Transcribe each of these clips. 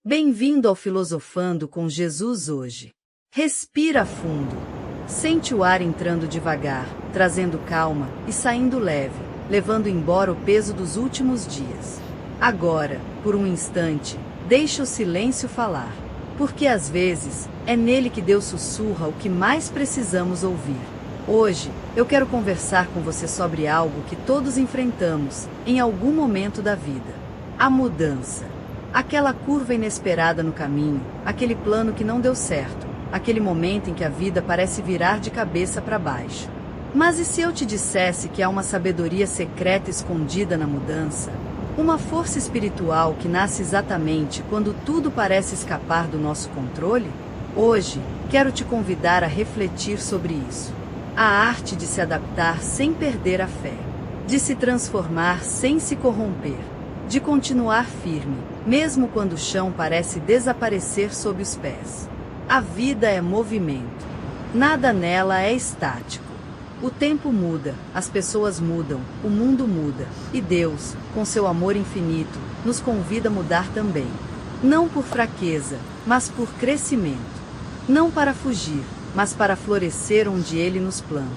Bem-vindo ao Filosofando com Jesus hoje. Respira fundo. Sente o ar entrando devagar, trazendo calma e saindo leve, levando embora o peso dos últimos dias. Agora, por um instante, deixe o silêncio falar, porque às vezes é nele que Deus sussurra o que mais precisamos ouvir. Hoje, eu quero conversar com você sobre algo que todos enfrentamos em algum momento da vida: a mudança. Aquela curva inesperada no caminho, aquele plano que não deu certo, aquele momento em que a vida parece virar de cabeça para baixo. Mas e se eu te dissesse que há uma sabedoria secreta escondida na mudança? Uma força espiritual que nasce exatamente quando tudo parece escapar do nosso controle? Hoje, quero te convidar a refletir sobre isso. A arte de se adaptar sem perder a fé, de se transformar sem se corromper, de continuar firme, mesmo quando o chão parece desaparecer sob os pés. A vida é movimento. Nada nela é estático. O tempo muda, as pessoas mudam, o mundo muda, e Deus, com seu amor infinito, nos convida a mudar também. Não por fraqueza, mas por crescimento. Não para fugir, mas para florescer onde Ele nos planta.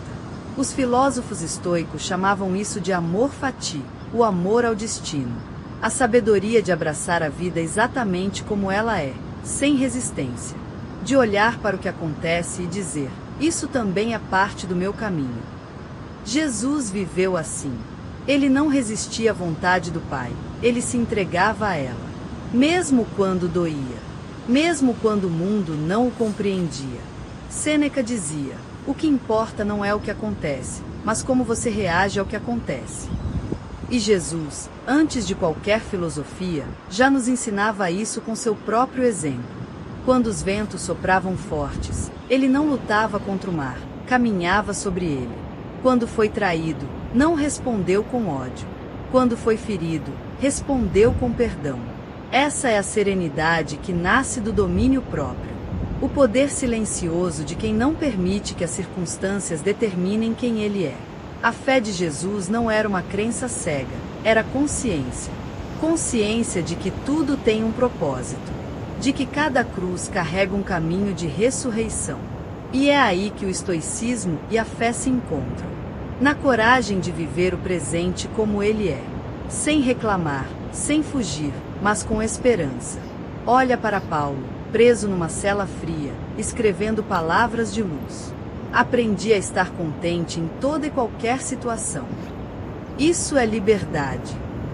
Os filósofos estoicos chamavam isso de amor fati, o amor ao destino. A sabedoria de abraçar a vida exatamente como ela é, sem resistência. De olhar para o que acontece e dizer: isso também é parte do meu caminho. Jesus viveu assim. Ele não resistia à vontade do Pai, ele se entregava a ela. Mesmo quando doía. Mesmo quando o mundo não o compreendia. Sêneca dizia: o que importa não é o que acontece, mas como você reage ao que acontece. E Jesus, antes de qualquer filosofia, já nos ensinava isso com seu próprio exemplo. Quando os ventos sopravam fortes, ele não lutava contra o mar, caminhava sobre ele. Quando foi traído, não respondeu com ódio. Quando foi ferido, respondeu com perdão. Essa é a serenidade que nasce do domínio próprio. O poder silencioso de quem não permite que as circunstâncias determinem quem ele é. A fé de Jesus não era uma crença cega, era consciência. Consciência de que tudo tem um propósito. De que cada cruz carrega um caminho de ressurreição. E é aí que o estoicismo e a fé se encontram. Na coragem de viver o presente como ele é. Sem reclamar, sem fugir, mas com esperança. Olha para Paulo, preso numa cela fria, escrevendo palavras de luz. Aprendi a estar contente em toda e qualquer situação. Isso é liberdade.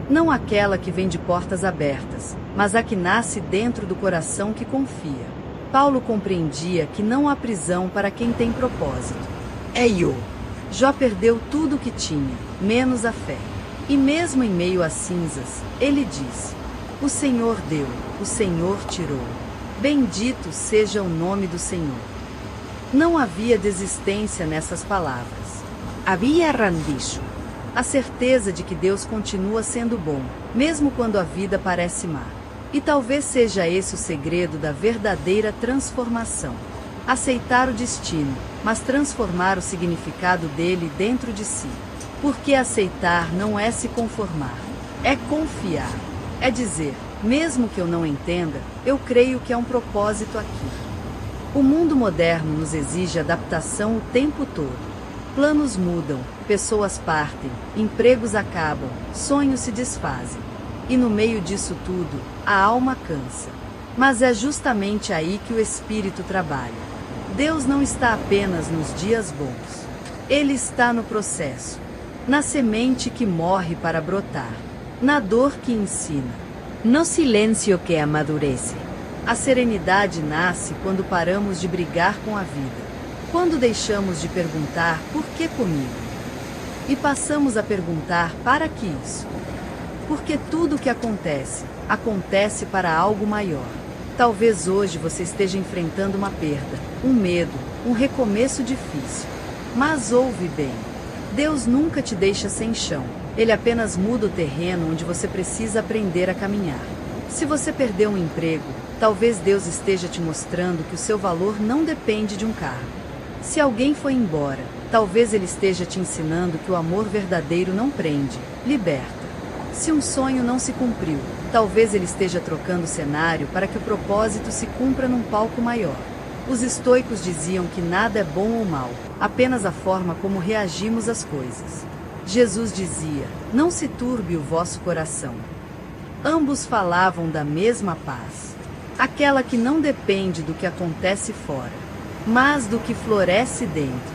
Não aquela que vem de portas abertas, mas a que nasce dentro do coração que confia. Paulo compreendia que não há prisão para quem tem propósito. Jó perdeu tudo o que tinha, menos a fé. E mesmo em meio às cinzas, ele disse: o Senhor deu, o Senhor tirou. Bendito seja o nome do Senhor. Não havia desistência nessas palavras. Havia rendiço. A certeza de que Deus continua sendo bom, mesmo quando a vida parece má. E talvez seja esse o segredo da verdadeira transformação. Aceitar o destino, mas transformar o significado dele dentro de si. Porque aceitar não é se conformar, é confiar. É dizer: mesmo que eu não entenda, eu creio que há um propósito aqui. O mundo moderno nos exige adaptação o tempo todo. Planos mudam, pessoas partem, empregos acabam, sonhos se desfazem. E no meio disso tudo, a alma cansa. Mas é justamente aí que o Espírito trabalha. Deus não está apenas nos dias bons. Ele está no processo. Na semente que morre para brotar. Na dor que ensina. No silêncio que amadurece. A serenidade nasce quando paramos de brigar com a vida. Quando deixamos de perguntar por que comigo? E passamos a perguntar para que isso? Porque tudo o que acontece, acontece para algo maior. Talvez hoje você esteja enfrentando uma perda, um medo, um recomeço difícil. Mas ouve bem. Deus nunca te deixa sem chão. Ele apenas muda o terreno onde você precisa aprender a caminhar. Se você perdeu um emprego, talvez Deus esteja te mostrando que o seu valor não depende de um cargo. Se alguém foi embora, talvez Ele esteja te ensinando que o amor verdadeiro não prende, liberta. Se um sonho não se cumpriu, Talvez ele esteja trocando o cenário para que o propósito se cumpra num palco maior. Os estoicos diziam que nada é bom ou mal, apenas a forma como reagimos às coisas. Jesus dizia: não se turbe o vosso coração. Ambos falavam da mesma paz, aquela que não depende do que acontece fora, mas do que floresce dentro.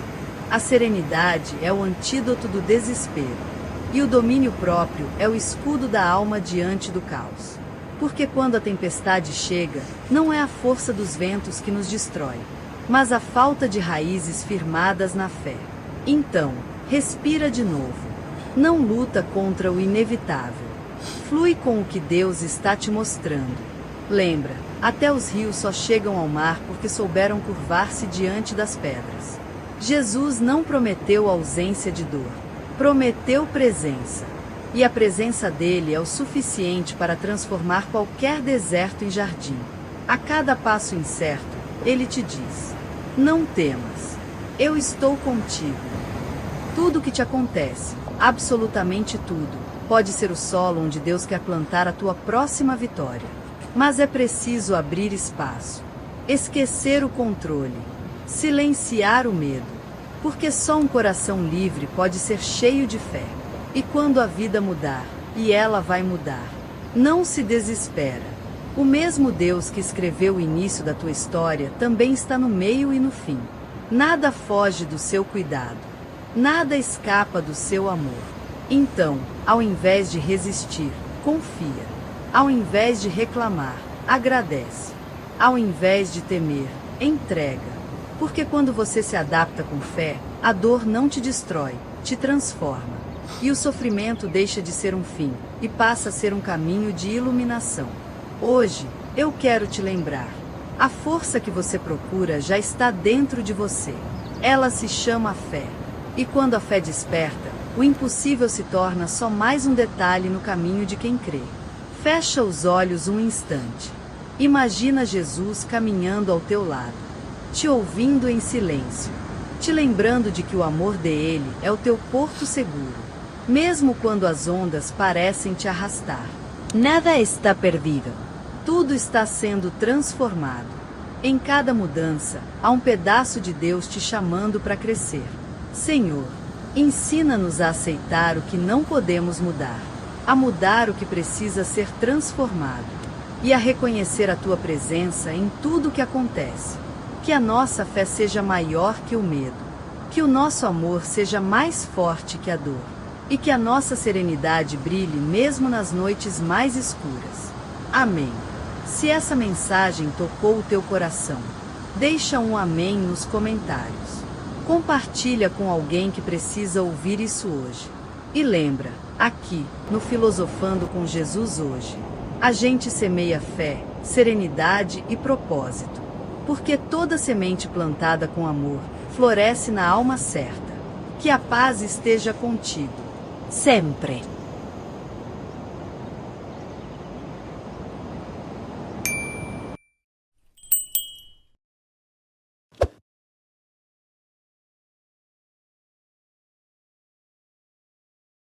A serenidade é o antídoto do desespero, e o domínio próprio é o escudo da alma diante do caos. Porque quando a tempestade chega, não é a força dos ventos que nos destrói, mas a falta de raízes firmadas na fé. Então, respira de novo. Não luta contra o inevitável. Flui com o que Deus está te mostrando. Lembra, até os rios só chegam ao mar porque souberam curvar-se diante das pedras. Jesus não prometeu ausência de dor, prometeu presença. E a presença dele é o suficiente para transformar qualquer deserto em jardim. A cada passo incerto, ele te diz: não temas, eu estou contigo. Tudo que te acontece, absolutamente tudo, pode ser o solo onde Deus quer plantar a tua próxima vitória. Mas é preciso abrir espaço, esquecer o controle, silenciar o medo, porque só um coração livre pode ser cheio de fé. E quando a vida mudar, e ela vai mudar, não se desespera. O mesmo Deus que escreveu o início da tua história também está no meio e no fim. Nada foge do seu cuidado. Nada escapa do seu amor. Então, ao invés de resistir, confia. Ao invés de reclamar, agradece. Ao invés de temer, entrega. Porque quando você se adapta com fé, a dor não te destrói, te transforma. E o sofrimento deixa de ser um fim, e passa a ser um caminho de iluminação. Hoje, eu quero te lembrar: a força que você procura já está dentro de você. Ela se chama fé. E quando a fé desperta, o impossível se torna só mais um detalhe no caminho de quem crê. Fecha os olhos um instante. Imagina Jesus caminhando ao teu lado, te ouvindo em silêncio, te lembrando de que o amor dele é o teu porto seguro. Mesmo quando as ondas parecem te arrastar, nada está perdido. Tudo está sendo transformado. Em cada mudança, há um pedaço de Deus te chamando para crescer. Senhor, ensina-nos a aceitar o que não podemos mudar, a mudar o que precisa ser transformado, e a reconhecer a tua presença em tudo o que acontece. Que a nossa fé seja maior que o medo, que o nosso amor seja mais forte que a dor. E que a nossa serenidade brilhe mesmo nas noites mais escuras. Amém. Se essa mensagem tocou o teu coração, deixa um amém nos comentários. Compartilha com alguém que precisa ouvir isso hoje. E lembra, aqui, no Filosofando com Jesus hoje, a gente semeia fé, serenidade e propósito. Porque toda semente plantada com amor, floresce na alma certa. Que a paz esteja contigo. Sempre.